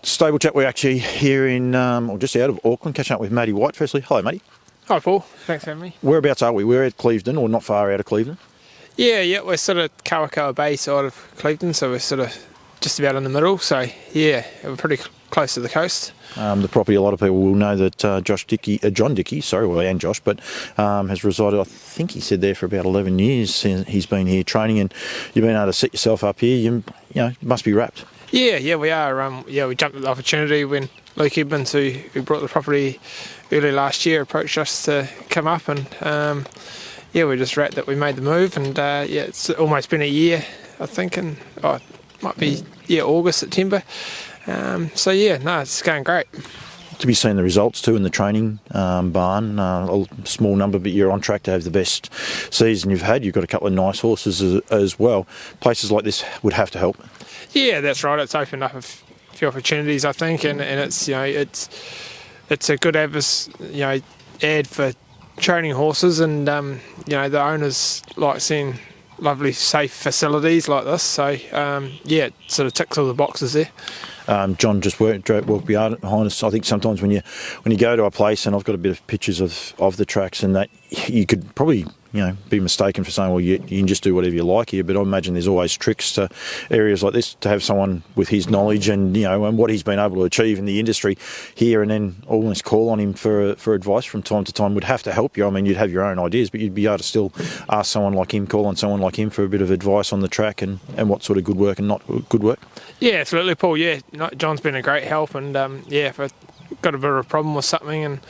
Stable chat. We're actually here in, or just out of Auckland, catching up with Matty White. Firstly, hello, Matty. Hi, Paul. Thanks for having me. Whereabouts are we? We're at Clevedon, or not far out of Clevedon. Yeah, we're sort of Kawakawa Bay side of Clevedon, so we're sort of just about in the middle. So yeah, we're pretty close to the coast. The property, a lot of people will know that John Dickey, and Josh, but has resided, I think he said there for about 11 years. He's been here training, and you've been able to set yourself up here. You must be wrapped. Yeah, we are. We jumped at the opportunity when Luke Edmonds, who brought the property early last year, approached us to come up, and we're just wrapped that we made the move, and it's almost been a year, I think, and it might be August, September. It's going great. To be seeing the results too in the training barn, a small number, but you're on track to have the best season you've had. You've got a couple of nice horses as well. Places like this would have to help. Yeah, that's right. It's opened up a few opportunities, I think, and it's it's a good ad for training horses, and the owners like seeing lovely, safe facilities like this. So it sort of ticks all the boxes there. John just walked behind us. I think sometimes when you go to a place, and I've got a bit of pictures of the tracks, and that you could probably be mistaken for saying, well, you can just do whatever you like here. But I imagine there's always tricks to areas like this, to have someone with his knowledge and and what he's been able to achieve in the industry here, and then almost call on him for advice from time to time would have to help you. I mean, you'd have your own ideas, but you'd be able to still ask someone like him, call on someone like him for a bit of advice on the track and what sort of good work and not good work. Yeah, absolutely, Paul. Yeah, John's been a great help, and if I've got a bit of a problem with something, and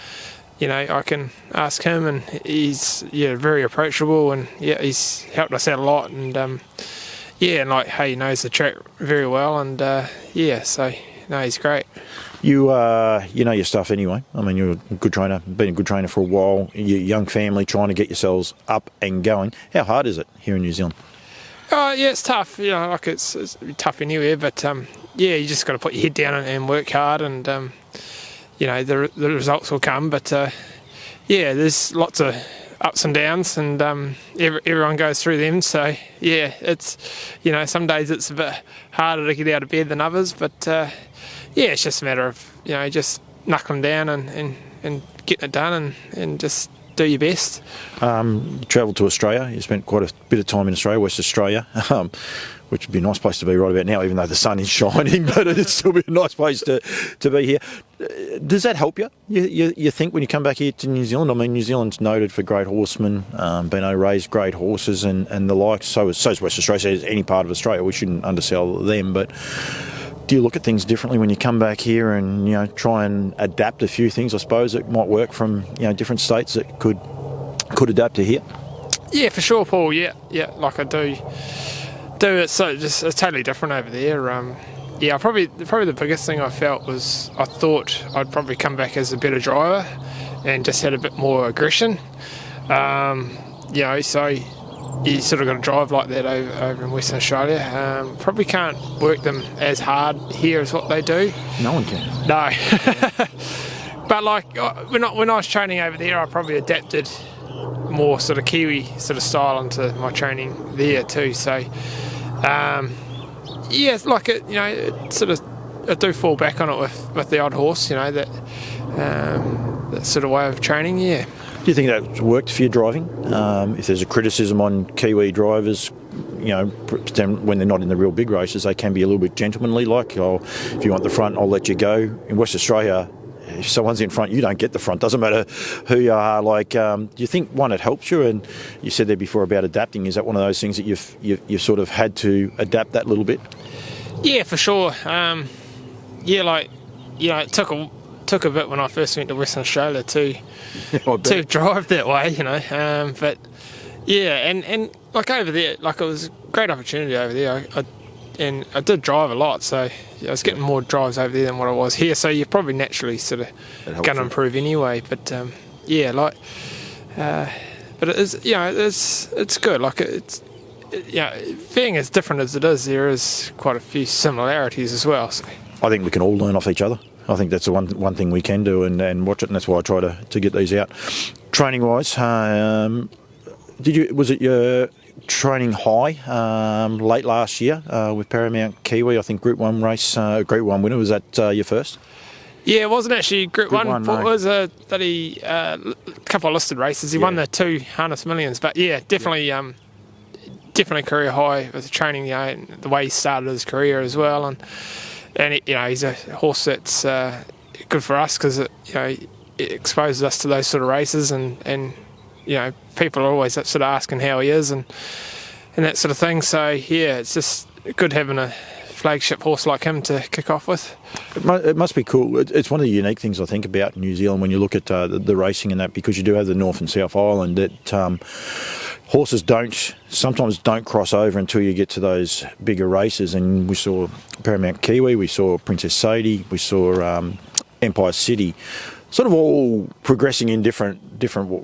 I can ask him, and he's very approachable, and he's helped us out a lot, and he knows the track very well, and he's great. You know your stuff anyway. I mean, you're a good trainer, been a good trainer for a while. You're a young family trying to get yourselves up and going. How hard is it here in New Zealand? It's tough. It's tough anywhere, but you just got to put your head down and work hard, and the results will come. But there's lots of ups and downs, and everyone goes through them. So it's some days it's a bit harder to get out of bed than others, but it's just a matter of just knuckling down and getting it done, and just do your best. You travelled to Australia. You spent quite a bit of time in Australia, West Australia, which would be a nice place to be right about now, even though the sun is shining, but it'd still be a nice place to be here. Does that help you? You think when you come back here to New Zealand? I mean, New Zealand's noted for great horsemen, been able to raise great horses and the like. So is West Australia. So is any part of Australia. We shouldn't undersell them, but do you look at things differently when you come back here and try and adapt a few things, I suppose, that might work from different states that could adapt to here? Yeah, for sure, Paul. Yeah, like I do. It's totally different over there. Probably the biggest thing I felt was I thought I'd probably come back as a better driver and just had a bit more aggression. So you sort of got to drive like that over in Western Australia. Probably can't work them as hard here as what they do. No one can. No. But when I was training over there, I probably adapted more sort of Kiwi sort of style into my training there too. So it sort of, I do fall back on it with the odd horse, that sort of way of training. Yeah. Do you think that's worked for your driving? If there's a criticism on Kiwi drivers, when they're not in the real big races, they can be a little bit gentlemanly, like, if you want the front, I'll let you go. In West Australia, if someone's in front, you don't get the front. Doesn't matter who you are. Do you think, one, it helps you? And you said there before about adapting. Is that one of those things that you've sort of had to adapt that little bit? Yeah, for sure. It took a bit when I first went to Western Australia to drive that way, but and over there, it was a great opportunity over there. I did drive a lot, so I was getting more drives over there than what I was here. So you're probably naturally sort of going to improve anyway. But but it is, it's good. Being as different as it is, there is quite a few similarities as well. So I think we can all learn off each other. I think that's the one thing we can do and watch it, and that's why I try to get these out. Training wise, was it your training high late last year with Paramount Kiwi. I think Group 1 race, Group 1 winner. Was that your first? Yeah, it wasn't actually Group 1. No. It was a bloody couple of listed races. He won the 2 harness millions. But yeah, definitely career high with the training, the way he started his career as well. And he's a horse that's good for us because it exposes us to those sort of races. And people are always sort of asking how he is and that sort of thing. So yeah, it's just good having a flagship horse like him to kick off with. It must be cool. It's one of the unique things I think about New Zealand when you look at the racing and that, because you do have the North and South Island, that horses sometimes don't cross over until you get to those bigger races. And we saw Paramount Kiwi, we saw Princess Sadie, we saw Empire City, sort of all progressing in different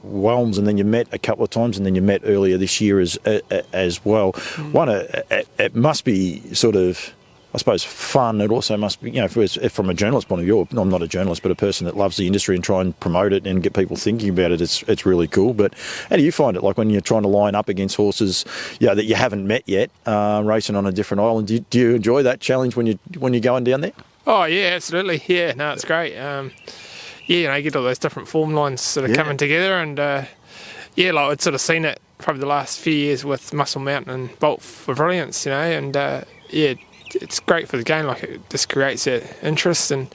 realms, and then you met a couple of times, and then you met earlier this year as well. It must be sort of, I suppose, fun. It also must be, from a journalist point of view, I'm not a journalist, but a person that loves the industry and try and promote it and get people thinking about it, it's really cool. But how do you find it, like when you're trying to line up against horses that you haven't met yet, racing on a different island? Do you enjoy that challenge when you're going down there? Oh yeah, absolutely. Yeah, no, it's great. You get all those different form lines sort of coming together, and I'd sort of seen it probably the last few years with Muscle Mountain and Bolt for Brilliance, and it's great for the game. Like, it just creates that interest, and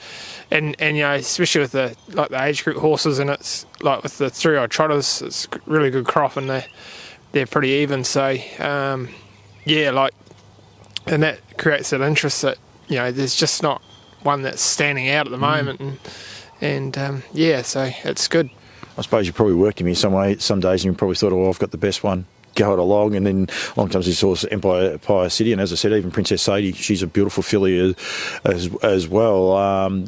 especially with the age group horses, and it's like with the 3-year-old trotters, it's a really good crop, and they're pretty even. So and that creates that interest that there's just not one that's standing out at the moment, and so it's good. I suppose you probably worked him in some way some days, and you probably thought, I've got the best one, go it along, and then along comes this horse Empire City, and as I said, even Princess Sadie, she's a beautiful filly as well.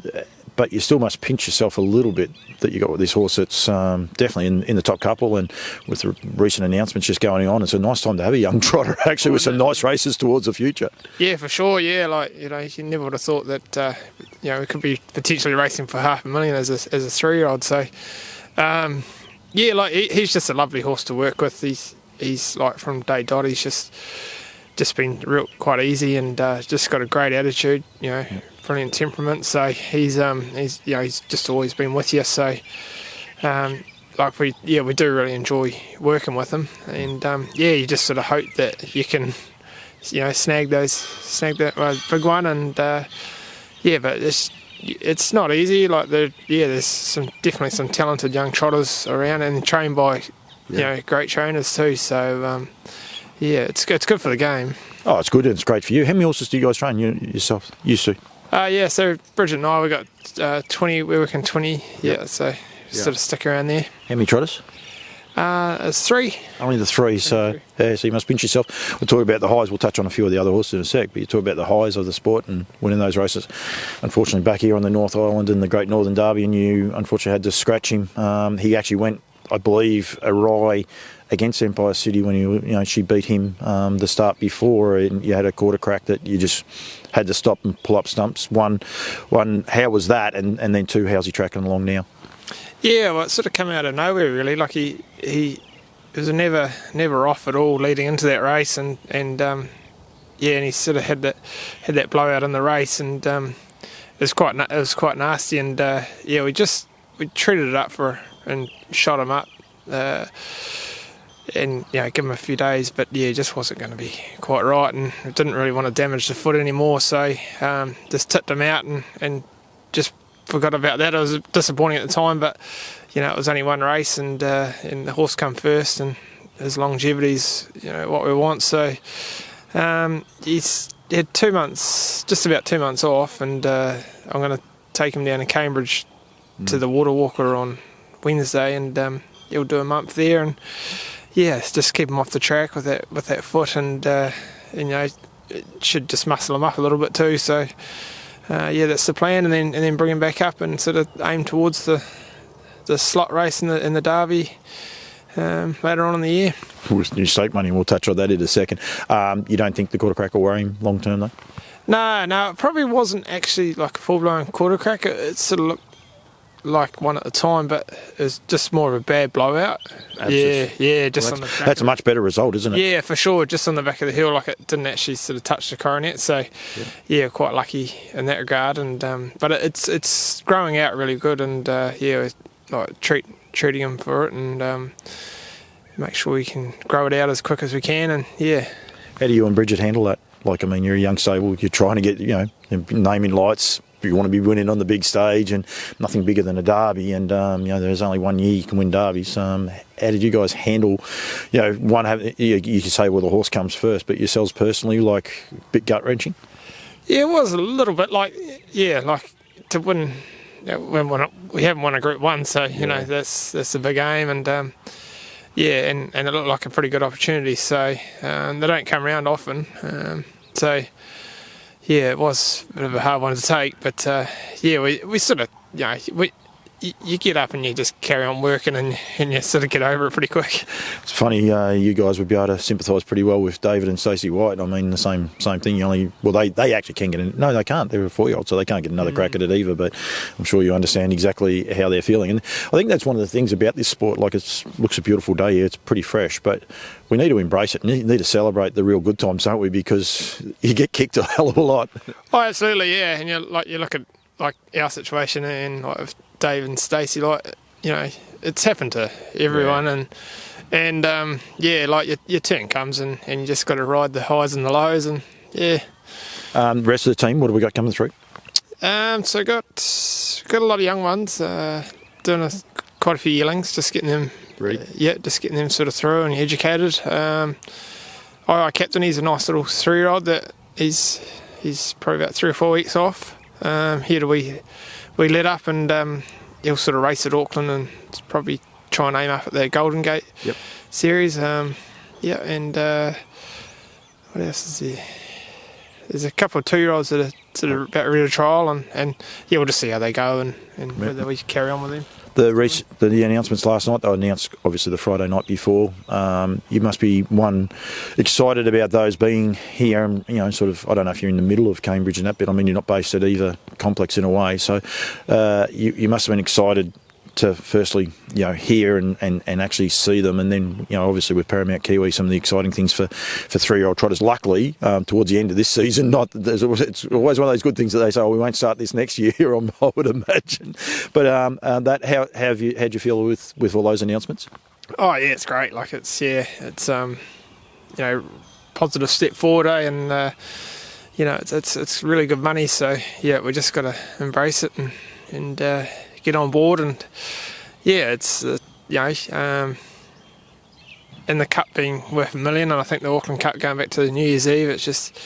But you still must pinch yourself a little bit that you got with this horse that's definitely in the top couple, and with the recent announcements just going on, it's a nice time to have a young trotter actually with some nice races towards the future. Yeah, for sure. Yeah, you never would have thought that we could be potentially racing for $500,000 as a 3-year-old. So he's just a lovely horse to work with. He's like from day dot, he's just been quite easy, and just got a great attitude, brilliant temperament. So he's just always been with you. So we do really enjoy working with him, and you just sort of hope that you can snag that big one, and but it's not easy. There's definitely some talented young trotters around, and trained by great trainers too. So it's good for the game. Oh, it's good, and it's great for you. How many horses do you guys train yourself used to? So Bridget and I, we got 20. We're working 20. So sort of stick around there. How many trotters? It's 3. Only the 3. So you must pinch yourself. We'll talk about the highs. We'll touch on a few of the other horses in a sec. But you talk about the highs of the sport and winning those races. Unfortunately, back here on the North Island in the Great Northern Derby, and you unfortunately had to scratch him. He actually went, I believe, awry against Empire City when she beat him the start before, and you had a quarter crack that you just had to stop and pull up stumps. One, how was that, and then 2, how's he tracking along now? Yeah, well, it sort of came out of nowhere really. Like he was never off at all leading into that race, and he sort of had that blowout in the race, and it was quite nasty, and we treated it up and shot him up. And give him a few days, but it just wasn't going to be quite right, and didn't really want to damage the foot anymore, so just tipped him out and just forgot about that. It was disappointing at the time, but it was only one race, and the horse come first, and his longevity's what we want. So he's had 2 months, just about 2 months off, and I'm going to take him down to Cambridge to the Water Walker on Wednesday, and he'll do a month there, and just keep him off the track with that foot, and it should just muscle him up a little bit too. So that's the plan, and then bring him back up and sort of aim towards the slot race in the Derby later on in the year. With new stake money, we'll touch on that in a second. You don't think the quarter crack will worry him long term though? No, it probably wasn't actually like a full blown quarter crack. It sort of looked like one at the time, but it was just more of a bad blowout. Absolutely. Yeah, just on the back. That's a much better result, isn't it? Yeah, for sure, just on the back of the hill, like it didn't actually sort of touch the coronet, so yeah, quite lucky in that regard. And but it's growing out really good, and we're like treating him for it, and make sure we can grow it out as quick as we can, and yeah. How do you and Brigette handle that? Like, I mean, you're a young stable, you're trying to get, naming lights, you want to be winning on the big stage, and nothing bigger than a derby, and there's only 1 year you can win derbies. How did you guys handle, you could say, well, the horse comes first, but yourselves personally, like, a bit gut-wrenching? Yeah, it was a little bit like to win. We haven't won a Group 1, so that's a big aim, and and it looked like a pretty good opportunity. So they don't come around often. So yeah, it was a bit of a hard one to take, but we sort of you get up and you just carry on working, and you sort of get over it pretty quick. It's funny, you guys would be able to sympathise pretty well with David and Stacey White. I mean, the same thing. They actually can get in. No, they can't. They're a 4-year-old, so they can't get another crack at it either. But I'm sure you understand exactly how they're feeling. And I think that's one of the things about this sport. Like, it looks a beautiful day here. It's pretty fresh, but we need to embrace it. And need to celebrate the real good times, don't we? Because you get kicked a hell of a lot. Oh, absolutely, yeah. And you look at like our situation, and like with Dave and Stacey, it's happened to everyone, and like your turn comes, and you just got to ride the highs and the lows, and yeah. The rest of the team, what have we got coming through? So got a lot of young ones, doing quite a few yearlings, just getting them ready. Just getting them sort of through and educated. Our captain, he's a nice little 3-year-old that he's probably about 3 or 4 weeks off. Here we let up, and he'll sort of race at Auckland, and probably try and aim up at the Golden Gate series. And what else is there? There's a couple of 2-year-olds that are sort of about ready to trial, and we'll just see how they go, and whether we carry on with them. The announcements last night, they were announced obviously the Friday night before. You must be excited about those being here, and sort of, I don't know if you're in the middle of Cambridge and that bit. I mean, you're not based at either complex in a way, so you must have been excited to firstly hear and actually see them, and then obviously with Paramount Kiwi, some of the exciting things for 3-year-old trotters. Luckily, towards the end of this season, it's always one of those good things that they say, we won't start this next year, I would imagine. But how'd you feel with all those announcements? Oh yeah, it's great. Like it's positive step forward, and it's really good money. So yeah, we just got to embrace it and get on board, and it's and the Cup being worth $1 million, and I think the Auckland Cup going back to New Year's Eve, it's just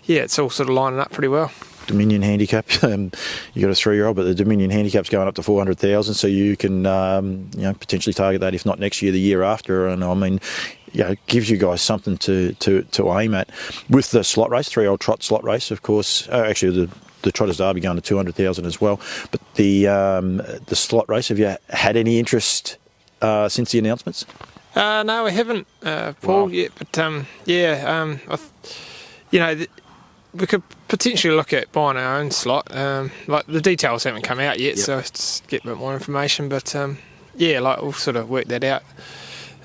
it's all sort of lining up pretty well. Dominion handicap, you got a 3-year-old, but the Dominion handicap's going up to 400,000, so you can potentially target that, if not next year, the year after. And I mean, it gives you guys something to aim at. With the slot race, 3-year-old trot slot race, of course, actually the Trotters Derby going to 200,000 as well. But the slot race, have you had any interest since the announcements? No, we haven't, Paul, yet. But we could potentially look at buying our own slot. Like the details haven't come out yet, so just get a bit more information. But we'll sort of work that out.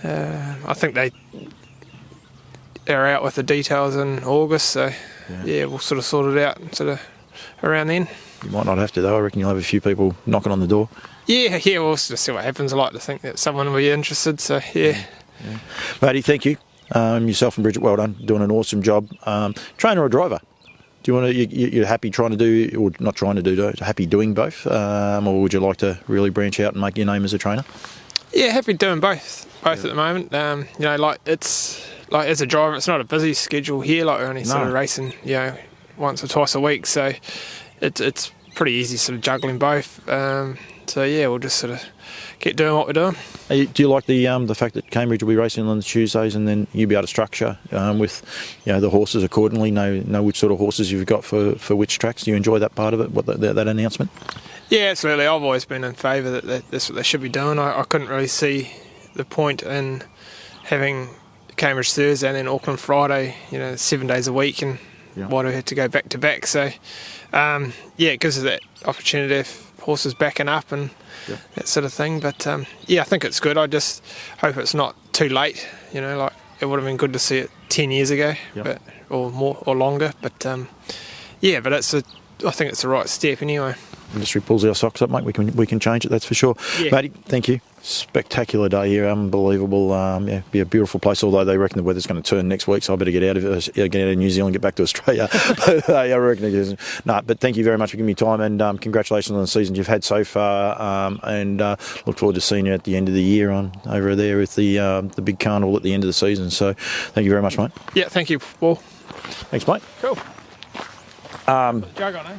I think they are out with the details in August, so we'll sort of sort it out and sort of around then. You might not have to, though. I reckon you'll have a few people knocking on the door. Yeah, we'll just see what happens. I like to think that someone will be interested, so yeah. Matty, thank you. Yourself and Brigette, well done, doing an awesome job. Trainer or driver? Do you want to? You're happy trying to do, or not trying to do, happy doing both, or would you like to really branch out and make your name as a trainer? Yeah, happy doing both at the moment. It's like as a driver, it's not a busy schedule here. Like we're only sort of racing, once or twice a week, so it's pretty easy sort of juggling both. We'll just sort of keep doing what we're doing. Do you like the fact that Cambridge will be racing on the Tuesdays, and then you'll be able to structure with the horses accordingly? Know which sort of horses you've got for which tracks. Do you enjoy that part of it? That announcement? Yeah, absolutely. I've always been in favour that that's what they should be doing. I couldn't really see the point in having Cambridge Thursday and then Auckland Friday, 7 days a week, and why do we have to go back to back? So, it gives us that opportunity if horses backing up and that sort of thing. But yeah, I think it's good. I just hope it's not too late. You know, like it would have been good to see it 10 years ago, but or more or longer. But yeah, but I think it's the right step anyway. Industry pulls our socks up, mate. We can change it. That's for sure. Yeah. Matty, thank you. Spectacular day here, unbelievable. Be a beautiful place. Although they reckon the weather's going to turn next week, so I better get out of New Zealand, get back to Australia. But I reckon it is. No, but thank you very much for giving me time, and congratulations on the season you've had so far. And look forward to seeing you at the end of the year over there with the big carnival at the end of the season. So thank you very much, mate. Yeah, thank you, Paul. Thanks, mate. Cool. Jug on, eh?